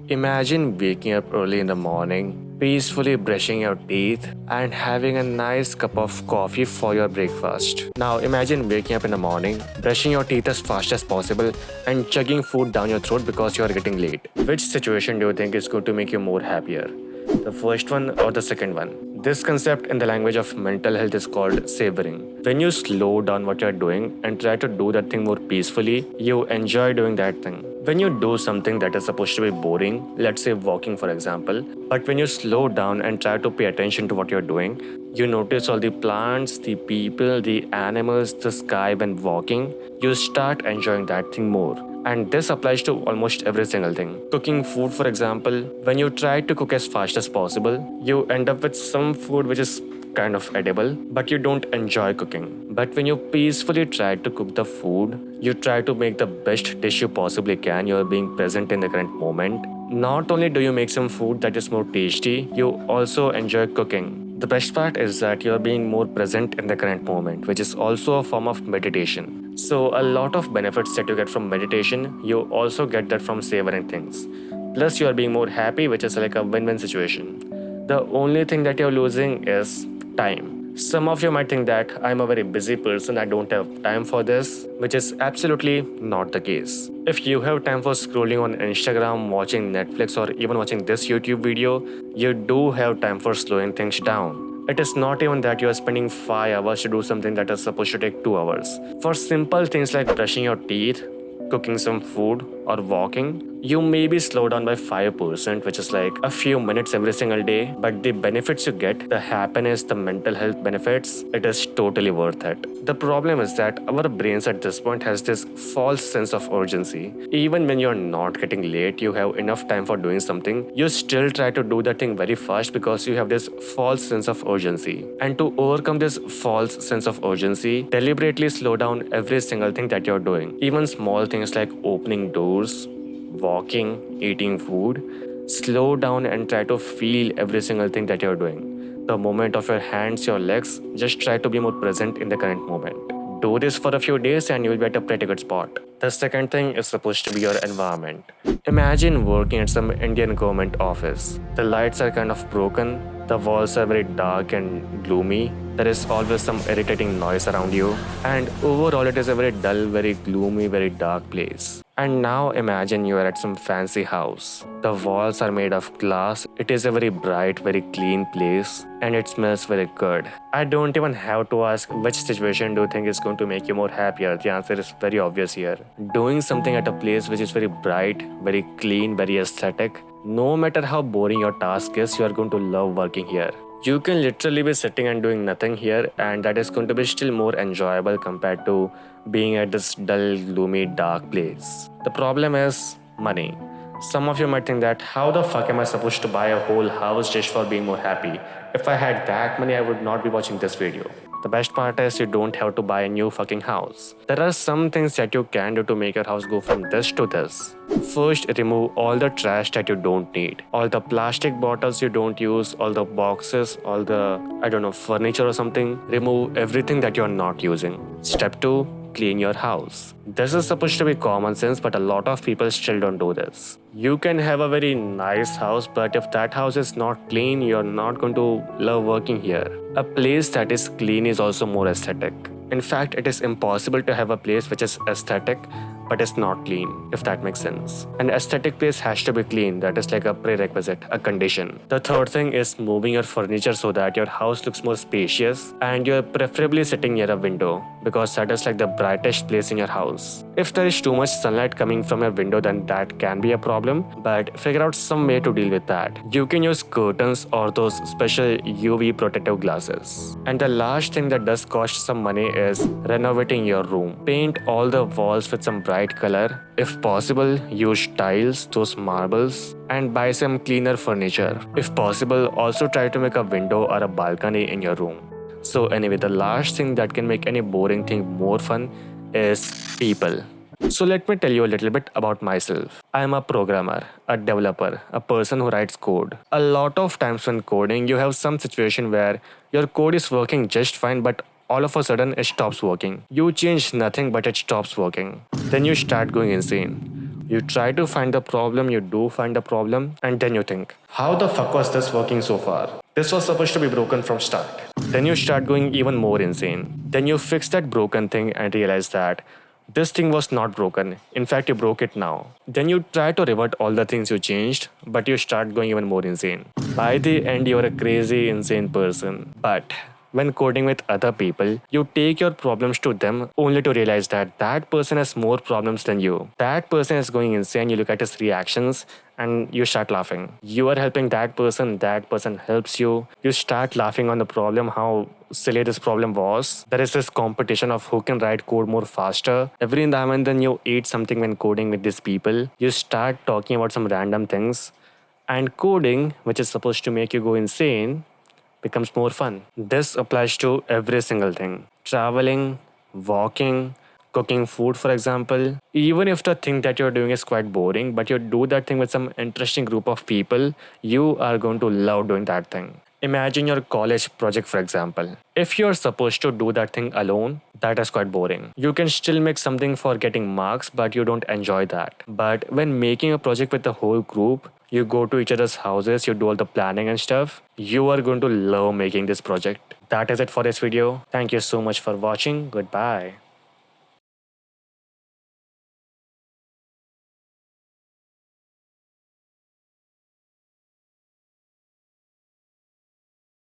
Imagine waking up early in the morning, peacefully brushing your teeth, and having a nice cup of coffee for your breakfast. Now, imagine waking up in the morning, brushing your teeth as fast as possible, and chugging food down your throat because you are getting late. Which situation do you think is going to make you more happier? The first one or the second one? This concept in the language of mental health is called savouring. When you slow down what you're doing and try to do that thing more peacefully, you enjoy doing that thing. When you do something that is supposed to be boring, let's say walking for example, but when you slow down and try to pay attention to what you're doing, you notice all the plants, the people, the animals, the sky when walking, you start enjoying that thing more. And this applies to almost every single thing. Cooking food, for example, when you try to cook as fast as possible, you end up with some food which is kind of edible, but you don't enjoy cooking. But when you peacefully try to cook the food, you try to make the best dish you possibly can, you're being present in the current moment. Not only do you make some food that is more tasty, you also enjoy cooking. The best part is that you're being more present in the current moment, which is also a form of meditation. So, a lot of benefits that you get from meditation, you also get that from savoring things. Plus, you're being more happy, which is like a win win situation. The only thing that you're losing is time. Some of you might think that I'm a very busy person, I don't have time for this, which is absolutely not the case. If you have time for scrolling on Instagram, watching Netflix, or even watching this YouTube video, you do have time for slowing things down. It is not even that you are spending 5 hours to do something that is supposed to take 2 hours. For simple things like brushing your teeth, cooking some food, or walking, you maybe slow down by 5%, which is like a few minutes every single day. But the benefits you get, the happiness, the mental health benefits, it is totally worth it. The problem is that our brains at this point has this false sense of urgency. Even when you're not getting late, you have enough time for doing something, you still try to do that thing very fast because you have this false sense of urgency. And to overcome this false sense of urgency, deliberately slow down every single thing that you're doing. Even small things like opening doors, walking, eating food, slow down and try to feel every single thing that you're doing. The movement of your hands, your legs, just try to be more present in the current moment. Do this for a few days and you'll be at a pretty good spot. The second thing is supposed to be your environment. Imagine working at some Indian government office. The lights are kind of broken, the walls are very dark and gloomy, there is always some irritating noise around you, and overall it is a very dull, very gloomy, very dark place. And now imagine you are at some fancy house. The walls are made of glass, it is a very bright, very clean place, and it smells very good. I don't even have to ask which situation do you think is going to make you more happier. The answer is very obvious here. Doing something at a place which is very bright, very clean, very aesthetic, no matter how boring your task is, you are going to love working here. You can literally be sitting and doing nothing here, and that is going to be still more enjoyable compared to being at this dull, gloomy, dark place. The problem is money. Some of you might think that how the fuck am I supposed to buy a whole house just for being more happy? If I had that money, I would not be watching this video. The best part is you don't have to buy a new fucking house. There are some things that you can do to make your house go from this to this. First, remove all the trash that you don't need. All the plastic bottles you don't use, all the boxes, all the, furniture or something. Remove everything that you're not using. Step 2, clean your house. This is supposed to be common sense, but a lot of people still don't do this. You can have a very nice house, but if that house is not clean, you're not going to love working here. A place that is clean is also more aesthetic. In fact, it is impossible to have a place which is aesthetic but is not clean, if that makes sense. An aesthetic place has to be clean, that is like a prerequisite, a condition. The third thing is moving your furniture so that your house looks more spacious and you're preferably sitting near a window because that is like the brightest place in your house. If there is too much sunlight coming from your window, then that can be a problem, but figure out some way to deal with that. You can use curtains or those special UV protective glasses. And the last thing that does cost some money is renovating your room. Paint all the walls with some bright color. If possible, use tiles, those marbles, and buy some cleaner furniture. If possible, also try to make a window or a balcony in your room. So anyway, the last thing that can make any boring thing more fun is people. So let me tell you a little bit about myself. I am a programmer, a developer, a person who writes code. A lot of times when coding, you have some situation where your code is working just fine, but all of a sudden it stops working. You change nothing but it stops working. Then you start going insane. You try to find the problem, you do find the problem, and then you think, how the fuck was this working so far? This was supposed to be broken from start. Then you start going even more insane. Then you fix that broken thing and realize that this thing was not broken. In fact, you broke it now. Then you try to revert all the things you changed, but you start going even more insane. By the end, you're a crazy, insane person. But when coding with other people, you take your problems to them only to realize that that person has more problems than you. That person is going insane, you look at his reactions and you start laughing. You are helping that person helps you. You start laughing on the problem, how silly this problem was. There is this competition of who can write code more faster. Every now and then you eat something when coding with these people. You start talking about some random things. And coding, which is supposed to make you go insane, becomes more fun. This applies to every single thing. Traveling, walking, cooking food, for example. Even if the thing that you're doing is quite boring, but you do that thing with some interesting group of people, you are going to love doing that thing. Imagine your college project, for example. If you're supposed to do that thing alone, that is quite boring. You can still make something for getting marks, but you don't enjoy that. But when making a project with the whole group, you go to each other's houses, you do all the planning and stuff, you are going to love making this project. That is it for this video. Thank you so much for watching. Goodbye.